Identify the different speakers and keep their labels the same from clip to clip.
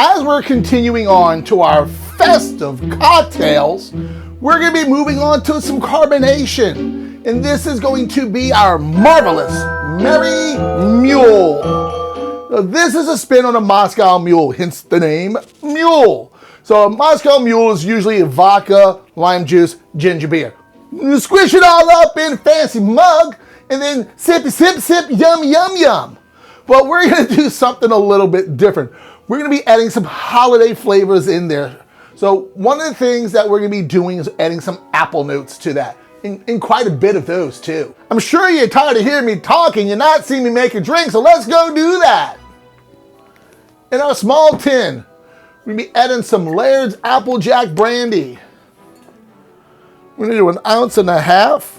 Speaker 1: as we're continuing on to our festive cocktails, we're going to be moving on to some carbonation. And this is going to be our marvelous Merry Mule. Now, this is a spin on a Moscow Mule, hence the name Mule. So a Moscow Mule is usually vodka, lime juice, ginger beer. You squish it all up in a fancy mug and then sip, yum, yum, yum. But we're going to do something a little bit different. We're going to be adding some holiday flavors in there. So one of the things that we're going to be doing is adding some apple notes to that. And quite a bit of those too. I'm sure you're tired of hearing me talking. You're not seeing me make a drink, so let's go do that. In our small tin, we're going to be adding some Laird's Applejack Brandy. We're going to do 1.5 ounces.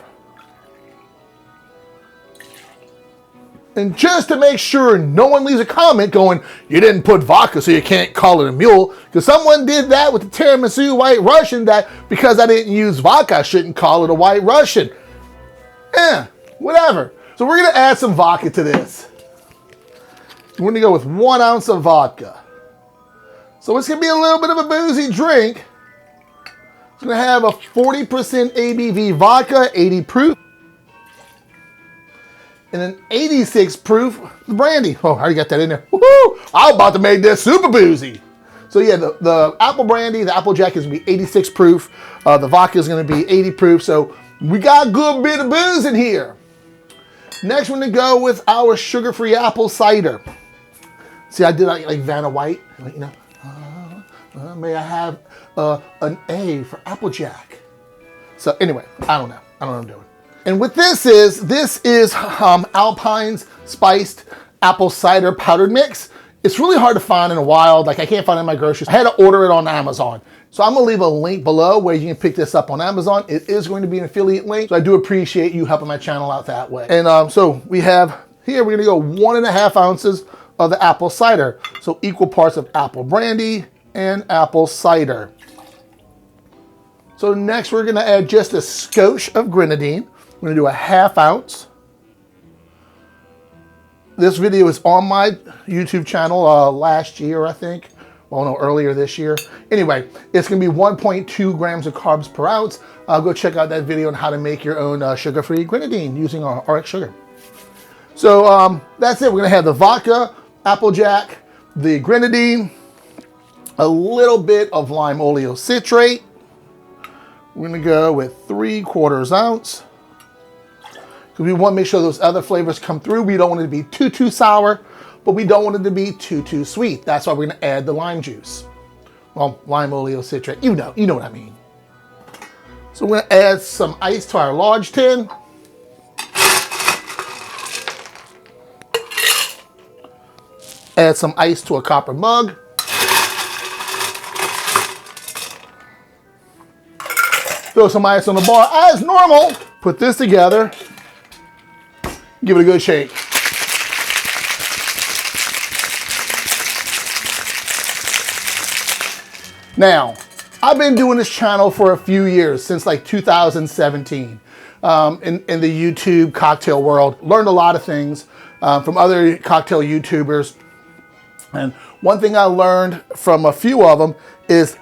Speaker 1: And just to make sure no one leaves a comment going, you didn't put vodka so you can't call it a mule, because someone did that with the tiramisu White Russian, that because I didn't use vodka, I shouldn't call it a White Russian. Whatever. So we're going to add some vodka to this. We're going to go with 1 ounce of vodka. So it's going to be a little bit of a boozy drink. It's going to have a 40% ABV vodka, 80 proof. And an 86 proof brandy. Oh, I already got that in there. Woohoo! I'm about to make this super boozy. So yeah, the apple brandy, the Applejack is going to be 86 proof. The vodka is going to be 80 proof. So we got a good bit of booze in here. Next, we're going to go with our sugar-free apple cider. See, I did like Vanna White. You know, may I have an A for Applejack? So anyway, I don't know what I'm doing. And what this is Alpine's spiced apple cider powdered mix. It's really hard to find in the wild. Like I can't find it in my groceries. I had to order it on Amazon. So I'm gonna leave a link below where you can pick this up on Amazon. It is going to be an affiliate link. So I do appreciate you helping my channel out that way. And so we have here, we're gonna go 1.5 ounces of the apple cider. So equal parts of apple brandy and apple cider. So next we're gonna add just a skosh of grenadine. We're gonna do 1/2 ounce. This video is on my YouTube channel last year, I think. Well, no, earlier this year. Anyway, it's gonna be 1.2 grams of carbs per ounce. Go check out that video on how to make your own sugar-free grenadine using our RX sugar. So that's it. We're gonna have the vodka, Applejack, the grenadine, a little bit of lime oleocitrate. We're gonna go with 3/4 ounce. We want to make sure those other flavors come through. We don't want it to be too sour, but we don't want it to be too sweet. That's why we're going to add the lime juice. Well, lime oleocitrate, you know what I mean. So we're going to add some ice to our large tin. Add some ice to a copper mug. Throw some ice on the bar as normal. Put this together. Give it a good shake. Now, I've been doing this channel for a few years, since like 2017, in the YouTube cocktail world. Learned a lot of things from other cocktail YouTubers. And one thing I learned from a few of them is,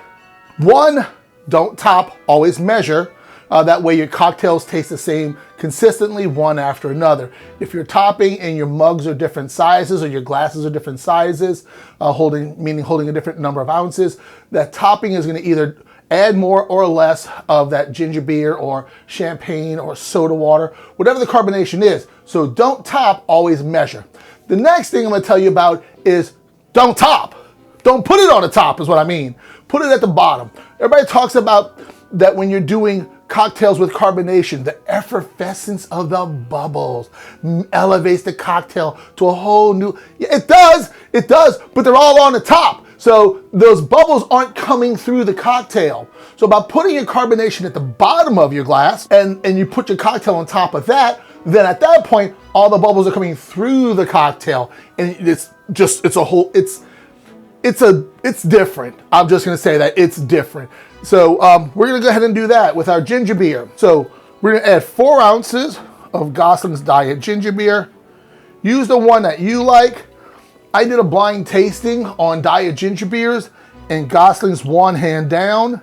Speaker 1: one, don't top, always measure. That way your cocktails taste the same consistently, one after another. If you're topping and your mugs are different sizes or your glasses are different sizes, holding a different number of ounces, that topping is going to either add more or less of that ginger beer or champagne or soda water, whatever the carbonation is. So don't top, always measure. The next thing I'm going to tell you about is don't top. Don't put it on the top is what I mean. Put it at the bottom. Everybody talks about that when you're doing cocktails with carbonation, the effervescence of the bubbles elevates the cocktail to a whole new, yeah, it does, but they're all on the top. So those bubbles aren't coming through the cocktail. So by putting your carbonation at the bottom of your glass and you put your cocktail on top of that, then at that point, all the bubbles are coming through the cocktail. And it's different. I'm just gonna say that it's different. So we're gonna go ahead and do that with our ginger beer. So we're gonna add 4 ounces of Gosling's Diet ginger beer. Use the one that you like. I did a blind tasting on diet ginger beers and Gosling's One Hand Down.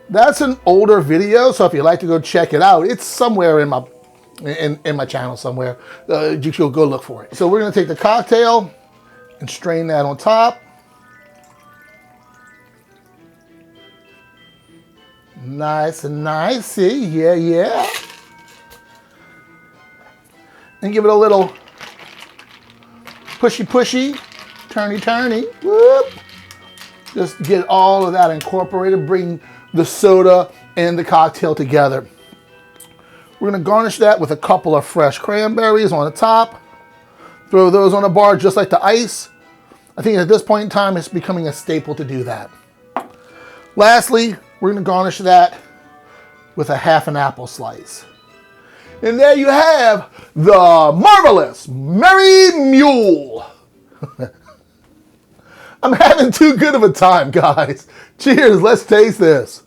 Speaker 1: That's an older video, so if you'd like to go check it out, it's somewhere in my channel somewhere. You should go look for it. So we're gonna take the cocktail and strain that on top. Nice and nice, see, yeah. And give it a little pushy, turny, whoop. Just get all of that incorporated, bring the soda and the cocktail together. We're gonna garnish that with a couple of fresh cranberries on the top. Throw those on a bar just like the ice. I think at this point in time, it's becoming a staple to do that. Lastly, we're gonna garnish that with a half an apple slice. And there you have the marvelous Merry Mule. I'm having too good of a time, guys. Cheers, let's taste this.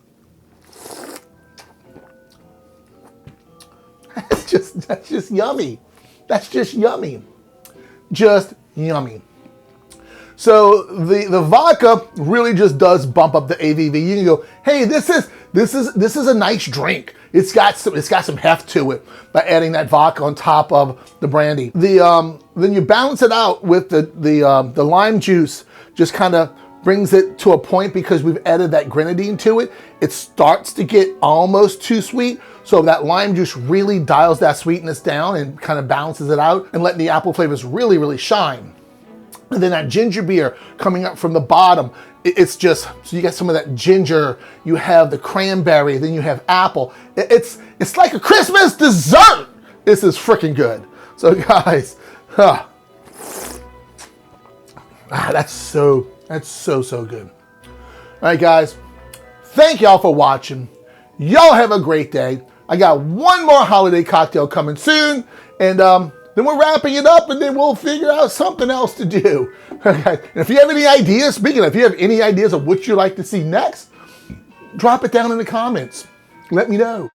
Speaker 1: That's just yummy. That's just yummy. Just yummy. So the vodka really just does bump up the ABV. You can go, hey, this is a nice drink. It's got some heft to it by adding that vodka on top of the brandy. Then you balance it out with the lime juice. Just kind of brings it to a point because we've added that grenadine to it. It starts to get almost too sweet. So that lime juice really dials that sweetness down and kind of balances it out and letting the apple flavors really, really shine. And then that ginger beer coming up from the bottom, it's just, so you get some of that ginger, you have the cranberry, then you have apple. It's like a Christmas dessert. This is freaking good. So guys, that's so good. All right, guys, thank y'all for watching. Y'all have a great day. I got one more holiday cocktail coming soon, and then we're wrapping it up, and then we'll figure out something else to do. Okay. And if you have any ideas, if you have any ideas of what you'd like to see next, drop it down in the comments. Let me know.